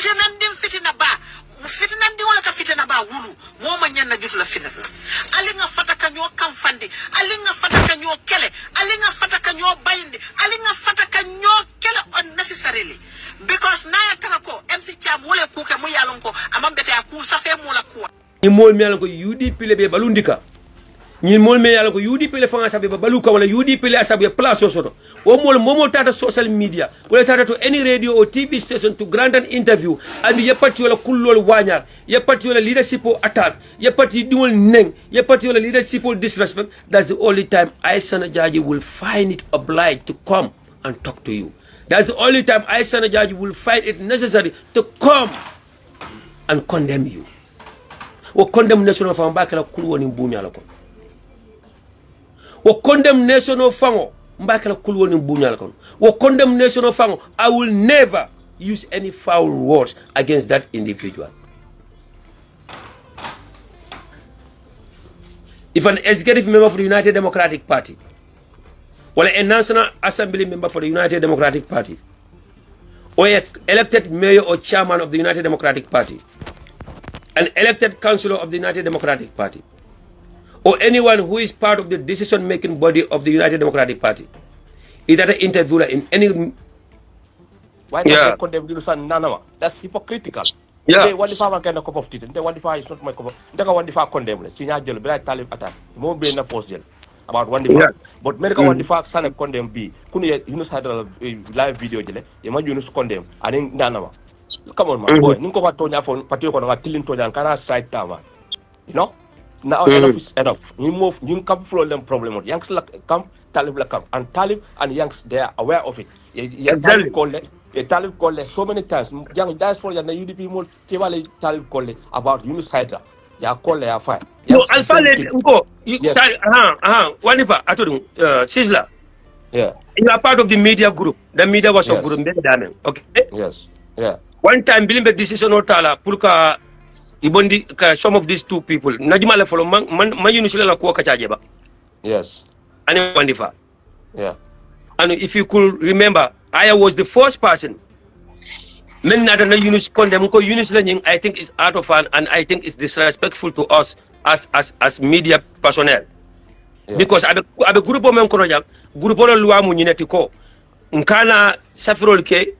fitina ba fitina ndi wala ka fitina ba wulu moma nyanna jutula fitina alinga fataka nyo kamfandi alinga fataka nyo kele alinga fataka nyo bayindi alinga fataka nyo kele unnecessarily because na ya tarako MC Cham wala kuke mu yalon ko amambete aku safe mu la kuwa ni mol mi yalon ko UDP le be balundika ni mol mi yalon ko UDP le fanga sabe baluka wala UDP le asabe place soto o mol momo tata social media wala tata to any radio or TV station to grant an interview and yepati wala kullol wanyar yepati wala leadership attack yepati diwol neng yepati wala leadership disrespect. That's the only time Aisha Jaji will find it obliged to come and talk to you. That's the only time Aisha Jaji will find it necessary to come and condemn you. O condemnation of ambakala kulwo ni mbumi alako. O condemnation of fango mbakala kulwo ni mbumi alako. O condemnation of fango, I will never use any foul words against that individual. If an executive member of the United Democratic Party or a National Assembly member for the United Democratic Party or an elected mayor or chairman of the United Democratic Party, an elected councillor of the United Democratic Party, or anyone who is part of the decision-making body of the United Democratic Party, is that an interviewer in any... Why not condemn Nanama? That's hypocritical. Yeah. What if I get a cup of tea? What if I is not my cup of tea? What if I condemn? Senior jail, but I tell him attack. More brain a post jail. About one different. But medical one different son of condemn B. Couldn't you had a live video jail? You might use condemn. I think Nanama. Come on, my boy. Ninko Tonya for particular killing Tonya and can side tower. You know? Now enough is enough. You move, you come from them problem. Youngs come, Talib come. And Talib and Youngs, they are aware of it. Talib called it. Talib called it so many times. Young diaspora and the UDP more Talib called it about Yunus Hydra. Ya call it a fire. No, Alpha go. What if I told you, Sizzler? Yeah. You are part of the media group. The media was a group. Okay? Yes. Yeah. One time, Bilim decision or Tala, Pulka, Ibondi, some of these two people. Najimala follow Mayunusila Kuakajaba. Yes. And Wandifa. Yeah. And if you could remember, I was the first person. Men not Yunus condemn Yunus learning, I think is out of hand and I think it's disrespectful to us as media personnel. Yeah. Because I have a group of men group of Luamu Ninetico. Nkana Safirol K.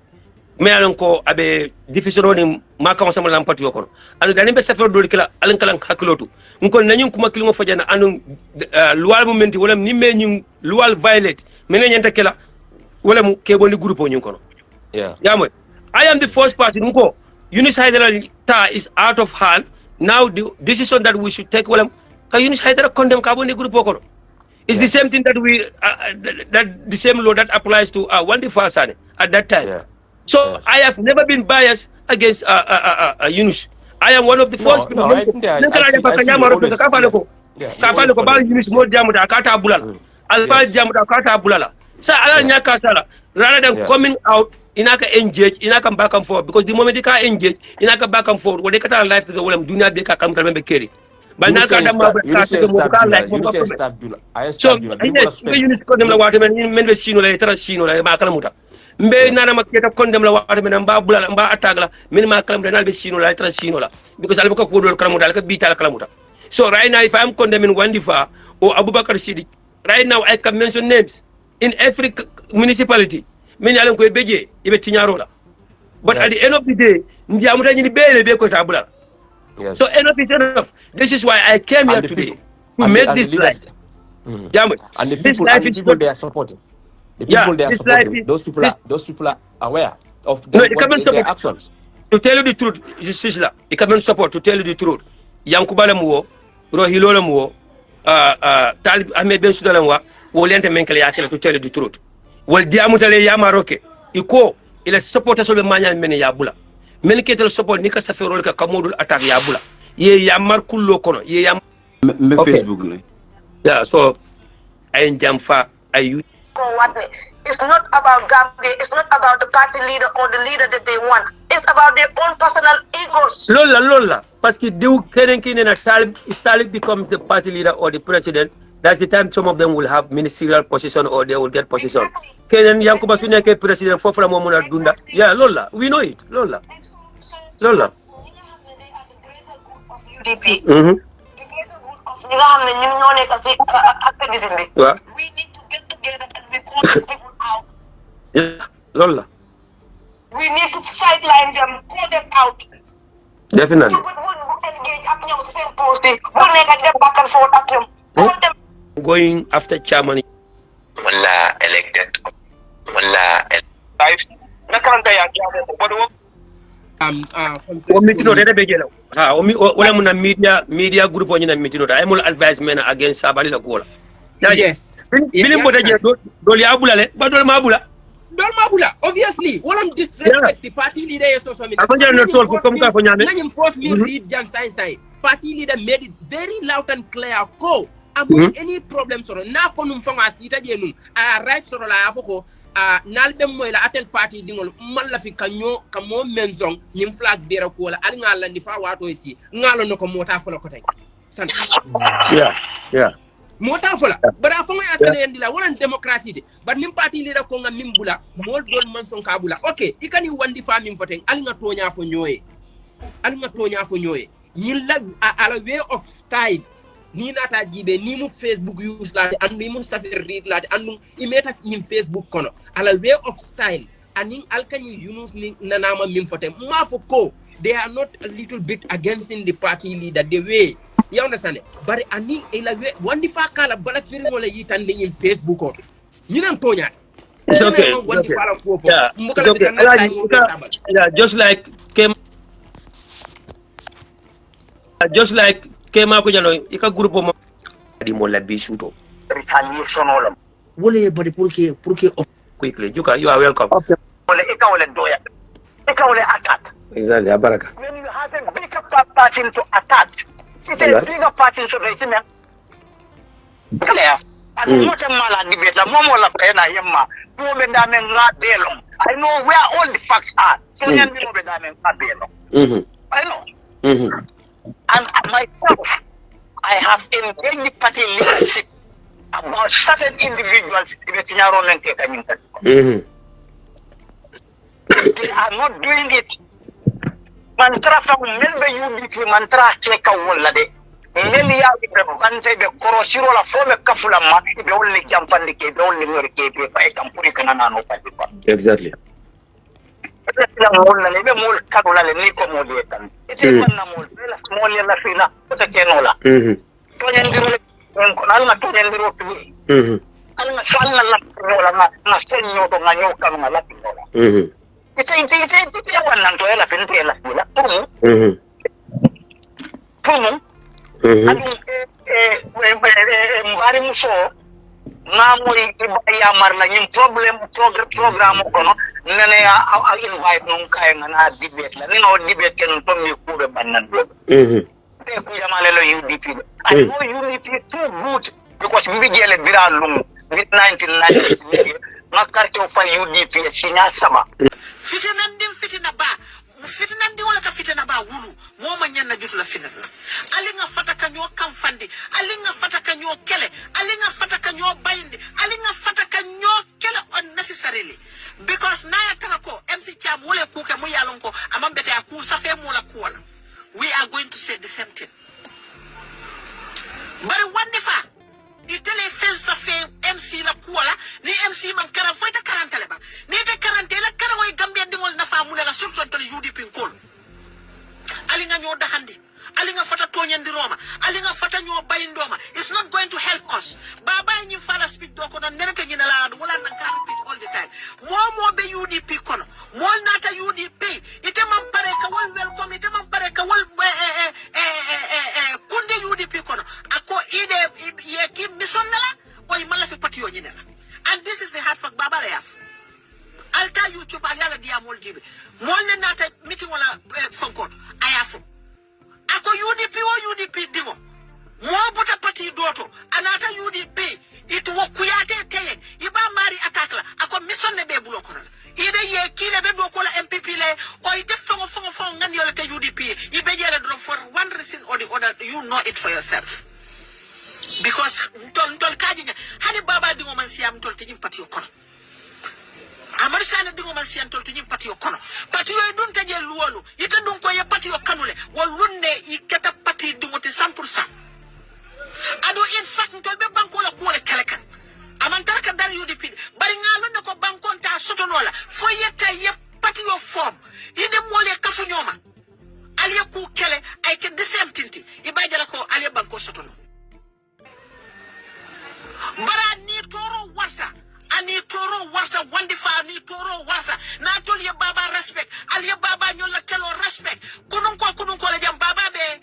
Mealanko abe diffusion ni maka sama lampati yoko anu dani be safero do kala alankalan hakilotu nko nanyum kuma kilimo fajana anu luwal momenti wala ni menyum luwal violate menen nyanta kala wala mu keboni groupe nyun kono yeah yamo I am the first party nko Yunus Haidara ta is out of hand now the decision that we should take wala ka Yunus Haidara condemn ka boni groupe kono it's the same thing that we that the same law that applies to Wandi Fasane at that time. Yeah. So I have never been biased against Yunus. I am one of the first people. Rather than coming out, inaka engage, inaka back and forth, because the moment they can engage, inaka back and forth, what they can life to the world, do not they can come to carry. But now so Yunus condemn the waterman, men sino later sino like Macalamuta. Mbe nana maketa condemn la waterman and babula and ba atagla, minima clam renal sino like Transinola, because Albuka Kudu Kalamuta, Bita Kalamuta. So right now, if I'm condemning Wandifa or Abubakar City, right now I can mention names in every municipality. Many Alan Beje, even Tinarola. But at the end of the day, Ndiamuta ni bele beko tabula. Yes. So enough is enough. This is why I came here today to make this life. Yeah, and the people they are supporting. The people they are supporting. Those people are aware of their actions. To tell you the truth, Sisla, it can support. To tell you the truth, Yankubala Muo, Rohilola Muo, Talib Ahmed Ben Sudalanwa, Wolente Menkele Akela. To tell you the truth, well, Diamutale Yamaroke, Iko, il est supporter sur le manière mene Yabula. Men ketel support nika safero ka kamodul attack Yabula. Ye yamar kullo kono. Ye yam Facebook le. Yeah, so I jam fa ayu. It's not about Gambia, it's not about the party leader or the leader that they want. It's about their own personal egos. Lola. Parce que if Talib becomes the party leader or the president, that's the time some of them will have ministerial position or they will get position. Kenen Yankuba Suneke president for Mona Dunda. Yeah, Lola, we know it, Lola. So lola UDP ñi nga xam ne ñun ñoo nekk ci activisme bi waaw we need to get together and we call people out lola we need to sideline them call them out definitely bu engage ak ñoom ci seen post yi bu nekk def back and forth ak ñoom call them going after chairman wala elected wala nakaranta ya jamu bodo o mitino de be jela ha o mi wala mun media group o nyina mitino da emul advisement against sabali la kola yes bilim bo de do ya bulale ba do ma bula obviously walam disrespect the party leader so mi akonja no tol ko comme ka ko nyame nanyim post me read jang sai party leader made it very loud and clear ko about any problem soro na ko num fanga sita je num a right soro la afoko nal dem moy la atel party dingol man la fi kanyo kamo menzong nyim flag bera ko la al ngal landi fa wato si ngalo nako mota fala ko tay san yeah mota fala bara fa ngoy asene yandi la wala democracy de bar nim party leader ko ngam nim bula mol dol man son ka bula okay ikani wandi fa mim foten al nga tonya fo nyoye ñin la ala way of style ni nata jibe ni mu Facebook use la and ni mu safir read la and imeta ñim Facebook kono ala way of style anin alkani Yunus ni nanama mim fotem ma fo ko they are not a little bit against in the party leader the way you understand but ani ila way wandi fa kala bala firi wala yitande ñim Facebook ko ñinan toñata it's okay yeah just like kema ko jalo ika groupe mo di mo la bisuto retaliation olam wole bari pour que quickly Juka you are welcome wala ika doya ika attack exactly abaraka when you have a bigger party to attack it's a bigger party so they say clear and what mala debate la momo la pena yemma mo be ndamen la delong I know where all the facts are so nyen mo be ndamen la delong I know and myself, I have engaged party leadership about certain individuals in the They are not doing it. Mantra from Melbe UDP mantra check out de. Melia be bante be korosiro la fome kafula ma be only jampandi ke be only ngori ke be pa kampuni kana no pa. Exactly. La molla le be mol kadola le ni ko modi tan ite manna mol la mol la fina ko te kenola to nyandiro ko nalma to nyandiro to alma salla la rola na senyo to nganyo kan na la rola ite wannan to la fin te la fila tumu adu mbari muso na moy ya marla ñim programme ko no nene a invite non kay na debate la no debate ken to mi kube bannan do te ku jamale lo UDP I know UDP too good because mi jele bira lum with 1990 makarto fa UDP sinya sama fitina wala ka fitina ba wulu moma nyanna jutula fitina alinga fataka nyo kamfandi alinga fataka nyo kele alinga fataka nyo bayinde alinga fataka nyo kele unnecessarily because na ya tarako MC Cham wala kuke mu yalon ko amambete aku safe mu la kuwala we are going to say the same thing bari wande fa itele fensa fe MC la kuwala ni MC man kara foita karantale ba ni te karantele kara way Gambia dingol nafa mu la surtout to UDP ko alinga nyo dahandi alinga fata tonyandi roma alinga fata nyo bayindoma it's not going to help us baba nyi fala speak do ko non nenete nyina la wala nan ka repeat all the time mo be UDP kono mo nata UDP ite man pare ka wal welcome ite man pare ka wal kunde UDP kono ako ide ye ki mission la way mala fi pati yo nyina and this is the hard fact baba ref alta YouTube aliala dia mol jibe mol ne nata meeting wala fonkot ayafu ako UDP dingo mo buta parti doto anata UDP it wo kuyate teye iba mari attack la ako mission ne be bulo kono ide ye kile be do ko la MPP le o ite fongo ngani yola te UDP ibe jere do for one reason or the other you know it for yourself because ntol kaji hani baba dingo man siam tol te parti kono amari sana dingo man siam tol te parti kono parti yo dun taje luwolu ite dun ko fonne I keta pati dumoti 100%. Ado in fact ntolbe banko la kuole kaleka. Amantara ka dar UDP bari ngalo ne ko bankon ta sotonola fo yetta ye pati yo form inde mole kafu nyoma aliye ku kele ay ke the same tinti ibajala ko aliye banko sotono bara ni toro warsa wandi fa ni toro warsa na toli baba respect aliye baba nyola kelo respect kunun ko la jam baba be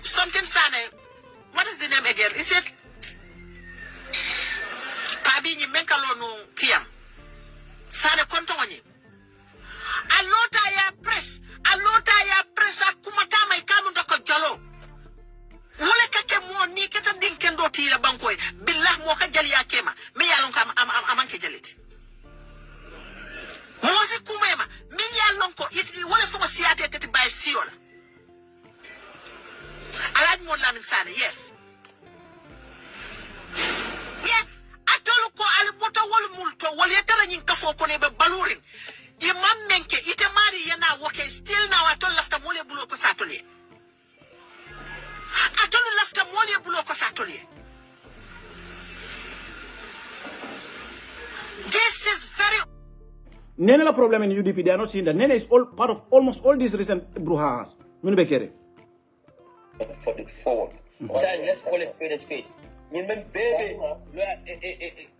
something sane. What is the name again? Is it Kabini Menkalono Kiam? Sane Kontoni. Alota ya press akumatama ikamu ndako jalo. Wole kake mo ni keta dinkendo tira bankoy. Billah mo ka jali ya kema. Me yalon ka amanke jalit. Mozi kumema. Me yalon ko iti wole fuma siyate tete bay siola. Alad mo lamin sane, yes. Yeah, atolu ko alibota wol multo wol yetara nyin kafo ko ne be baluring. Imam menke ite mari yana woke still now atol lafta mole bulo ko satoli. Atol lafta mole bulo ko satoli. This is very Nene la problem in UDP, they are not seeing that. Nene is all part of almost all these recent brouhahas. For the forward. Let's call a spade a spade. You mean baby,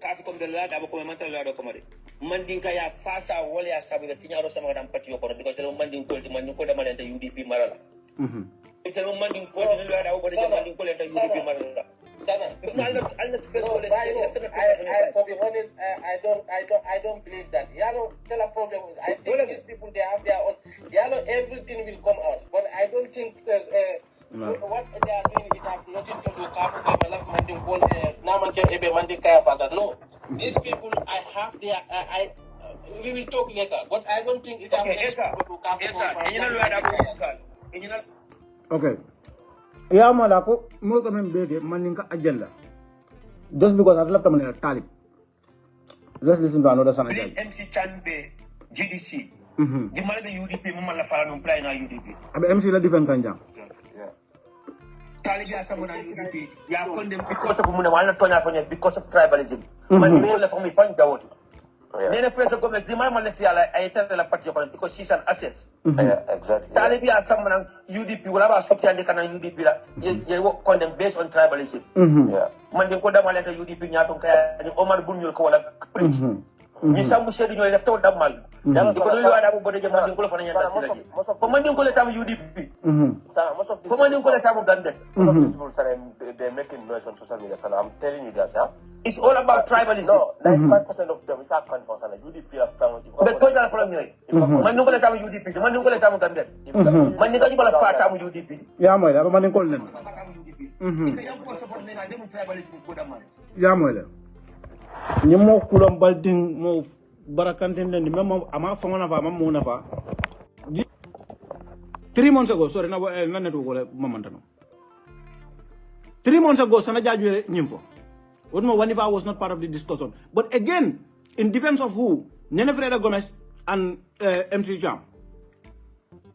kafi comme de la d'abo comme mental la do comme mandinka ya fasa wala ya sabu tinya ro sama dam pati ko because lo mandinko de malenta UDP marala. Ite lo mandinko de la d'abo ko de mandinko le UDP marala. Sana to be honest, I don't believe that. Yalo tell a problem. I think these people they have their own. Yalo everything will come out, but I don't think what they are doing it has nothing to do with no. These people I have their we will talk later, but I don't think it has anything to do. Okay. Ya mala ko mo ko men bege maninka ajalla. Just because I left them talib. Let's listen to another sana jai. MC Chanbe GDC. Di mala de UDP mo mala fala no play na UDP. Abe MC la different kanja. Talib ya samona UDP ya condemn because of muna wala tonya fonya because of tribalism. Man ko la fami fan jawoti. Nene Presa Gomez di mala le fiala ay tele la parti ko because she's an asset. Exactly. Talib ya samona UDP wala ba social de kana UDP la ye work condemn based on tribalism. Man de ko dama leta UDP ñaton kay ni Omar Bunyul ko wala preach. Ni sambu sedu ñoy def taw damal. Dam ko do wada bu bodé man ko la fa ñanta ci laji. Ko man ko le tam UDP. Ko man ko le tam gandet. People say they making noise on social media. I'm telling you that, it's all about tribalism. No, 95% of them is not confident. UDP have found it. But ko dal problem ñoy. Man ko le tam UDP, man ko le tam gandet. Man ni ko bala fa tam UDP. Ya moy la man ko len. Ya moy la. Ni mo kulam balding mo barakanten den même ama fongona fa mam mo na fa 3 months ago sorry na netu ko le mamantano 3 months ago sana jaju nyimfo what mo Wanifa was not part of the discussion, but again in defense of who Nene Freda Gomez and MC Cham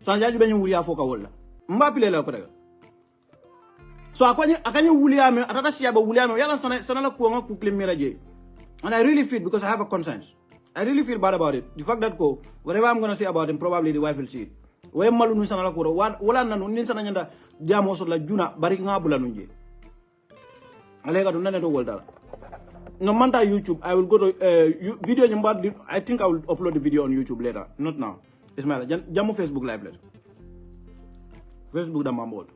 sana jaju benyu wuliya foka wala mbapile la ko daga so akanye wuliya me atata siaba wuliya me yalla sana la ko ngak ku miraje. And I really feel, because I have a conscience, I really feel bad about it. The fact that whatever I'm going to say about him, probably the wife will see it. We malu nusa na lakuro, wala na nunin sana nyanda jamo so la juna bari ngabula nunje. Alega do nane do wolda. No manta YouTube, I will go to video nyamba. I think I will upload the video on YouTube later, not now. Ismail, jamo Facebook live later. Facebook da mambo.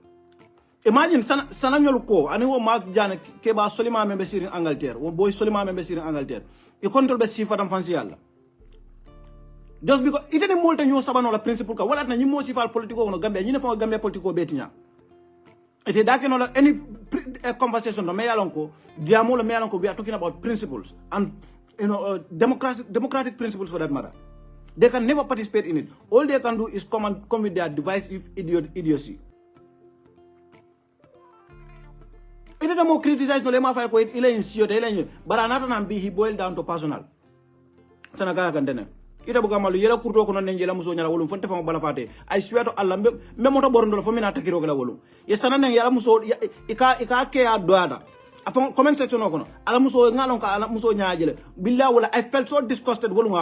Imagine sana nyolu ko ani wo mak jana ke ba solima membe sirin Angleterre wo boy solima membe sirin Angleterre e control be sifa tam fansi yalla just because itene molta nyo sabano la principle ka wala na nyimo sifal politico no Gambia nyine fa Gambia politico betinya ete dake no any conversation no me yalon ko diamo lo me yalon ko we are talking about principles and democratic principles for that matter. They can never participate in it. All they can do is come with their divisive idiocy. It is more criticized no lema fa ko ile insio de ile but another nan be he boiled down to personal. Sana ga kan dene. ita buga malu yela kurto ko non yela muso nyala wolum fonte fama bala fate I swear to Allah me moto borondo fo mina takiro gala wolum ye sanan yela muso ika ke ya doada afon comment section ko no ala muso ngalon ka ala muso nyaajele billahi wala I felt so disgusted wolum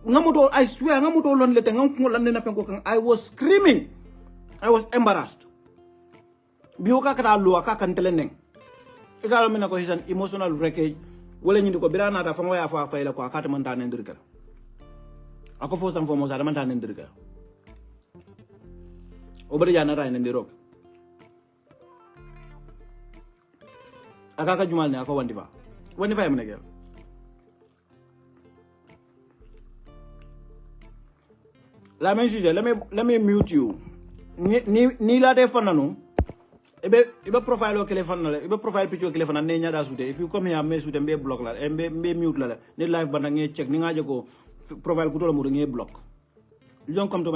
ngamoto I swear ngamoto lon lete ngam ko lan na fen ko kan I was screaming I was embarrassed biyo ka kata lo ka kan teleneng ikalo mina ko hisan emotional wreckage wala ñindi ko birana ta famo ya fa fayla ko akata man tan ndir kala ako fo sam fo mo sa man tan ndir kala o bari jana ray ndiro aka ka jumal ne ako wandi fa yamne gel la même chose let me mute you ni la de fananu ibe profile o téléphone ibe profile picture téléphone ne nyada soute if you come here me soute mbe block la mbe mute la ni live banda nge check ni ngaje ko profile ko to mo nge block you don't come to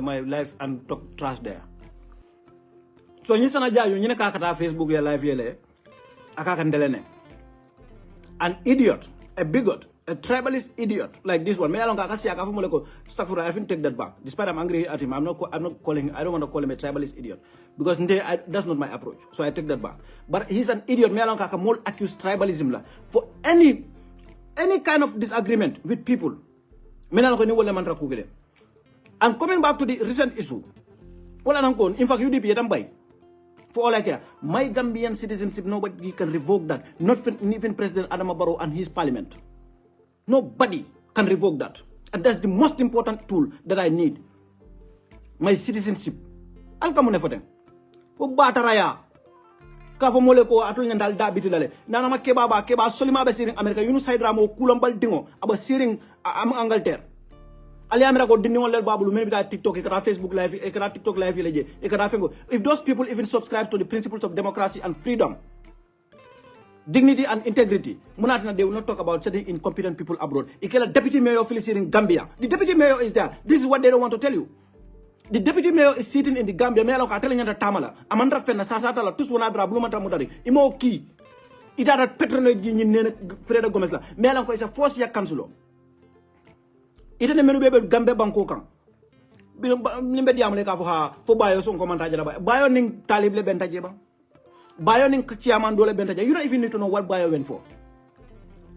my live and talk trash there so ni sana jaayu ni ne ka kata Facebook ya live yele aka kan delene an idiot a bigot a tribalist idiot like this one me alon ka kasi aka fu mo le ko astaghfirullah I have take that back despite I'm angry at him I'm not calling I don't want to call him a tribalist idiot because that's not my approach so I take that back but he's an idiot me alon ka mol accuse tribalism la for any kind of disagreement with people me alon ko ni wala man rakku gele and coming back to the recent issue wala nan ko in fact UDP yatam bay for all I care my Gambian citizenship nobody can revoke that not even President Adama Barrow and his parliament. Nobody can revoke that. And that's the most important tool that I need. My citizenship. I'll come on for them. Ko bataraya. Ka fo mole ko atul nyandal da bitulale. Nana ma keba solima be siring America Yunus Hydra mo kulambal dingo aba siring am Angleterre. Ali America ko dingo lel babulu men bita TikTok e kata Facebook live e kata TikTok live leje e kata fengo. If those people even subscribe to the principles of democracy and freedom, dignity and integrity, they will not talk about certain incompetent people abroad. Ikela deputy mayor Felicity in Gambia. The deputy mayor is there. This is what they don't want to tell you. The deputy mayor is sitting in the Gambia. Mayor ka telling you tamala. Amandra fenna sasata la tus wana dra bluma mudari. Imo ki. Ida that patronage ni nene Freda Gomez la. Mayor ko is a force ya councilor. Ida ne menu bebe Gambia banko kan. Nimbe diamle ka fo bayo son komanta jara bayo ning talib le bentaje ba. Bayo ning chairman dole bentaje. You don't even need to know what Bayo went for.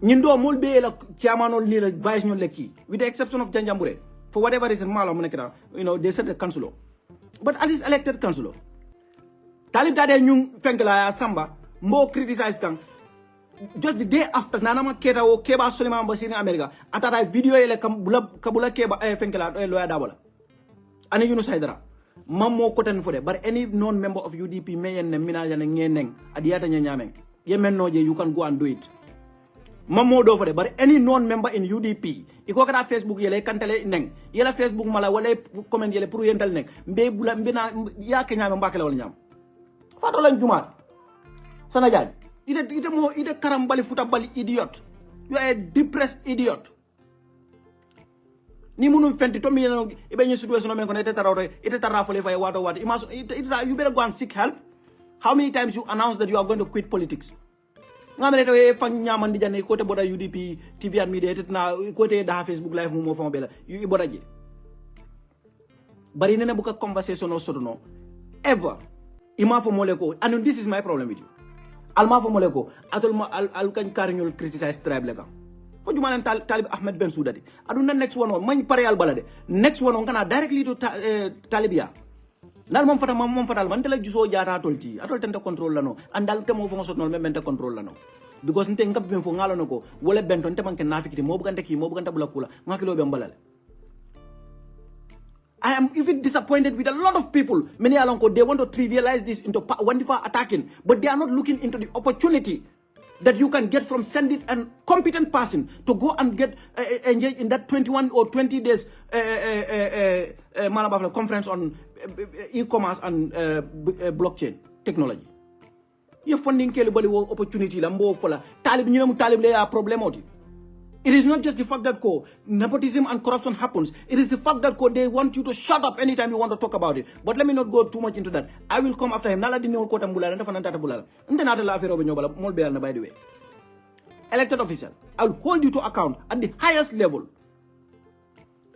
Nyindo mol be la chairman ol ni la vice ñol lekki with the exception of Janjambure. For whatever reason malo mo nekira, they said the councilor. But at least elected councilor. Talib dade ñu fenk la Samba mo criticize kan just the day after nanama keta o keba Suleiman Basir in America atata video ele kabula keba fenk la lawyer dabola. Ani Yunus Haidara. Mammo koten fode but any non-member of UDP mayen ne minal yana ngeneng adiyata nyameng yemen noje you can go and do it mammo do fode but any non-member in UDP iko kata Facebook yele kantale neng yela Facebook mala wala comment yele pour yental nek mbe bula mbina ya ke nyame mbakale wala nyam fato lan jumat sana jaaj ite karambali futa bali idiot you are a depressed idiot. Ni munum fenti to mi ibe ñu situation men ko ne ite tara fo le fay wato you better go and seek help. How many times you announce that you are going to quit politics? Ngamre to e fang nyamandi jane ko te boda UDP TV and media na ko te da Facebook live mo fo bela yu boda je bari nene buka conversation o sodono ever ima fo mole ko and this is my problem with you alma fo mole ko atol ma al kan karñol criticize tribe le ka ko jumanan Talib Ahmed Bensouda aduna next one man pare al balade next one kana directly to Talibia nal mom fatal man tele juso jaata tolti atol tente control lano andal te mo fo sotno men te control lano because nte ngab ben fo ngalo nako wala ben ton te man ken nafikiti mo bugante ki mo bugante bula kula ngakilo be mbalale. I am even disappointed with a lot of people. Many alonko they want to trivialize this into Wandifa attacking, but they are not looking into the opportunity that you can get from sending a competent person to go and get engaged in that 21 or 20 days conference on e-commerce and blockchain technology. Your funding opportunity problem. It is not just the fact that nepotism and corruption happens. It is the fact that they want you to shut up anytime you want to talk about it. But let me not go too much into that. I will come after him. By the way, elected official, I will hold you to account at the highest level.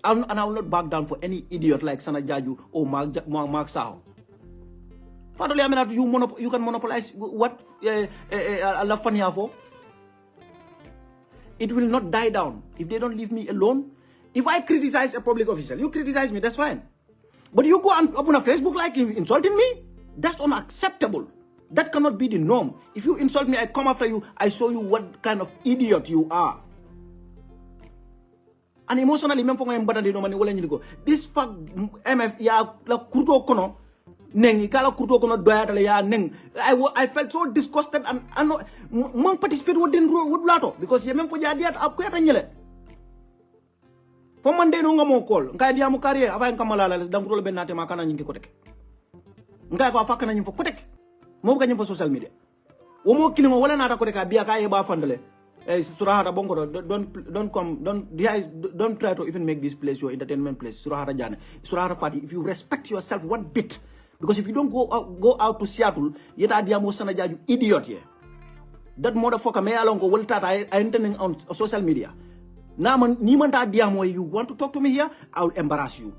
and I will not back down for any idiot like Sana Jaju or Mark Saho. Father, I mean, you can monopolize what Allah Fania for. It will not die down if they don't leave me alone. If I criticize a public official, you criticize me, that's fine. But you go and open a Facebook like insulting me, that's unacceptable. That cannot be the norm. If you insult me, I come after you, I show you what kind of idiot you are. And emotionally, this fuck MF ya la kurto kono neng kala kurto kono doyatale ya neng. I felt so disgusted and man participate with lato because ye mem ko jadiat ab ko yata nyele. Fo man de no ngamo kol ngai dia mo carrière avant kamala dang ko ben naté makana nyingi ko tek. Ngai ko afaka na nyim fo ko tek. Mo ko nyim fo social media. Wo mo kilimo wala nata ko tek biya ka e ba fandale. Surahara Bongo, don't try to even make this place your entertainment place. Surahara Jana, Surahara Fati, if you respect yourself one bit, because if you don't go out to Seattle, yet I diamo sanaja, you idiot here. That motherfucker may along go well that I intending on social media. Now Nimanda diamo, you want to talk to me here, I will embarrass you.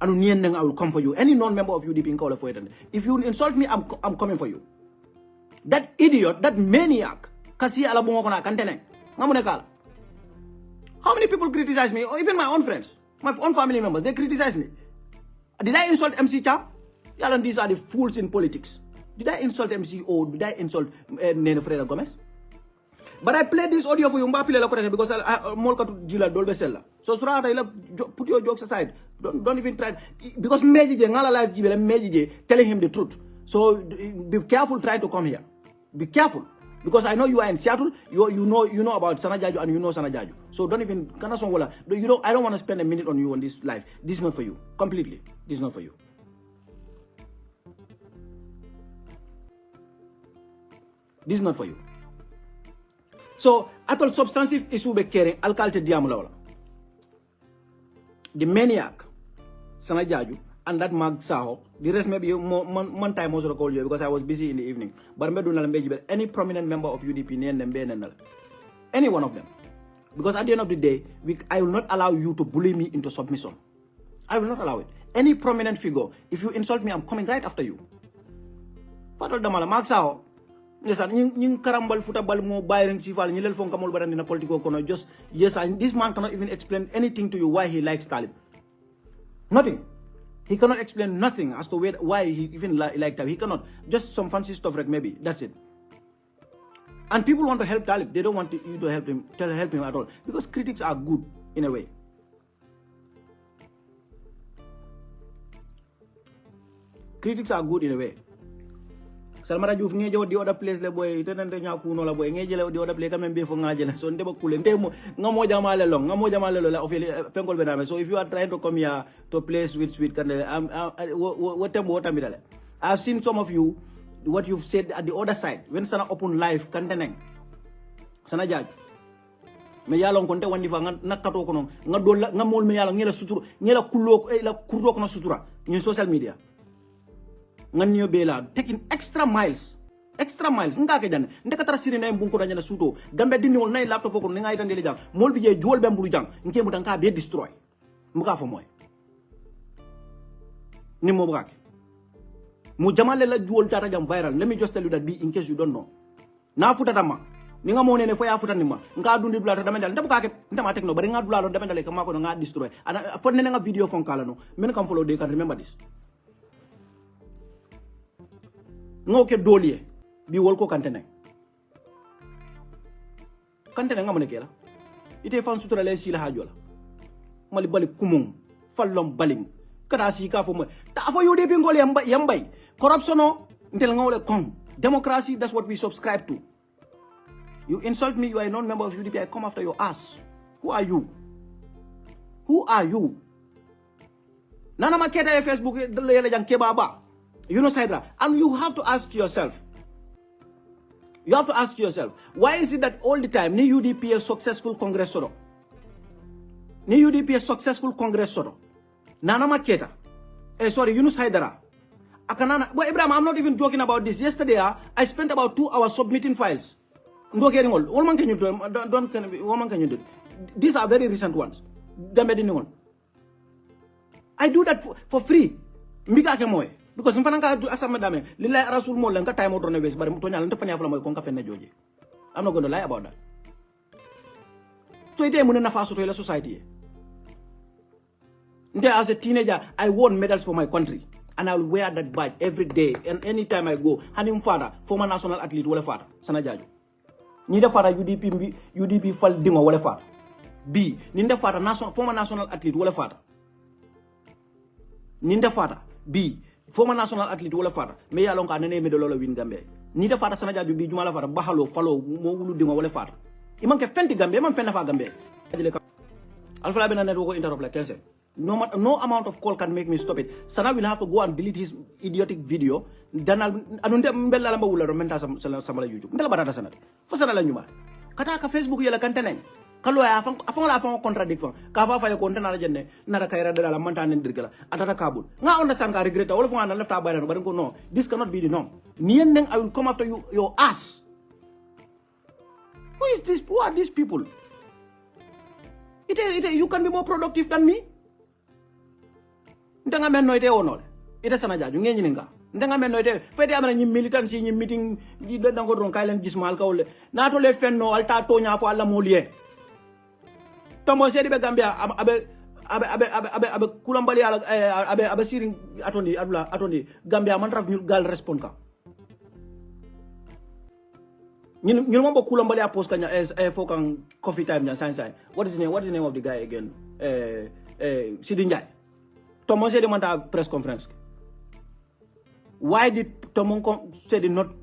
And I will come for you. Any non-member of UDP in call for it. If you insult me, I'm coming for you. That idiot, that maniac. Kasi ala bungo kona kantene. Kala. How many people criticize me? Or even my own friends, my own family members, they criticize me. Did I insult MC Cham? Yalan, these are the fools in politics. Did I insult MC or did I insult Nene Freda Gomez? But I played this audio for you because I molka to Gila Dolbe Sella. So Surahara, put your jokes aside. Don't even try. Because Meji Ngala Live Gibele Meji telling him the truth. So be careful trying to come here. Be careful. Because I know you are in Seattle, you know about Sanajaju and you know Sanajaju. So don't even I don't want to spend a minute on you on this live. This is not for you. Completely. This is not for you. This is not for you. So atol substantive issue be caring alkalte diamula. The maniac Sanajaju and that Mag Saho, the rest maybe one time also call you because I was busy in the evening. But any prominent member of UDP, any one of them. Because at the end of the day, I will not allow you to bully me into submission. I will not allow it. Any prominent figure, if you insult me, I'm coming right after you. Fatol Damala, Mag Saho, yung karambal futabal mo bayring sifal nilel fong kamol baran na politiko kono just yes, and this man cannot even explain anything to you why he likes Talib. Nothing. He cannot explain nothing as to why he even liked Talib. He cannot. Just some fancy stuff, like maybe. That's it. And people want to help Talib. They don't want you to help him at all. Because critics are good in a way. Critics are good in a way. Salmara Juf ngeje di other place le boy tenante nyakuno la boy ngeje le di other place kamem be fo ngaje la so ndeba kule ndemo ngamo jamale lo la ofeli pengol bename. So if you are trying to come here to play sweet can I've seen some of you what you've said at the other side when sana open live kanteneng sana jaj me yalon konte wandi fa nakato kono ngado ngamol me yalon ngela sutura ngela kullo la kurdo kono sutura in social media nganyo bela taking extra miles nga ke jan ndeka tara siri nay bunko danya suto gambe dini wol nay laptop ko ngay tan dele jang mol bi je jol be mbulu jang nke mu tanka be destroy mu ka fo moy ni mo brak mu jamale la jol tata jam viral. Let me just tell you that in case you don't know na futa dama ni nga mo ne fo ya futa ni ma nga dundi dula to damendal ndaba ka ke ndama tekno bari nga dula lo damendal ke mako nga destroy ana fo ne nga video fon kala no men kam follow they can remember this. Ngoke dolie bi wol ko kantene ngamone kela ite fan sutura le sila hajola mali bali kumum fallom balim kada si ka fo mo ta fo UDP ngol yambay corruption no ntel ngawle kon democracy, that's what we subscribe to. You insult me, you are a non-member of UDP, I come after your ass. Who are you? Nana maketa Facebook le jang kebaba. You know, Saidra, and you have to ask yourself, why is it that all the time, ni UDP a successful Congress soro? Nana Maketa, Yunus Haidara. Well, Ibrahim, I'm not even joking about this. Yesterday, I spent about 2 hours submitting files. These are very recent ones. I do that for free. Mbiga ke moy because mfana ka asama dame lillahi rasul mo lan ka time odone wes bari to nyal ntefanya fala moy kon ka fenne joji. I'm not going to lie about that. So ite mune nafa soto ila society. As a teenager, I won medals for my country. And I will wear that badge every day. And anytime I go, hanim father, former national athlete, wale father, sana jaju. Nida father UDP fal dingo wale father. B, ninda father former national athlete, wale father. Ninda father, B, former national athlete, wale father. Me ya lonka nene medalo win Gambia. Nida father sana jaju bi jumala father, bahalo, follow, mo wulu dingo wale father. Iman ke fenti Gambia, iman fenna fa Gambia. Alpha Labina network interrupt like I said. No amount of call can make me stop it. Sana will have to go and delete his idiotic video. Dan anunde mbella lamba wula romenta samala YouTube. Ndala barata sana. Fo sana la nyuma. Kata ka Facebook yela kantene. Kalo ya afang la afang contradiction. Ka fa ya konta na jenne na kayra dala manta nen dirgala. Atata kabul. Nga understand ka regret wala fo na left bayran but no. This cannot be the norm. Nien neng I will come after you your ass. Who is this? Who are these people? You can be more productive than me. Ndanga men noite onol ite sana jaju ngeni nga ndanga men noite fete amana ñi militant ci ñi meeting di dango don kay len gis mal kawle na to le fenno alta to nya fo alla molie to mo sedi be Gambia abe kulambali ala abe siring atondi Gambia man raf ñu gal respond ka ñun mo bo kulambali a post kanya fo kan coffee time nya sai what is the name of the guy again Sidi Njai Tomon said the press conference. Why did Tomon say not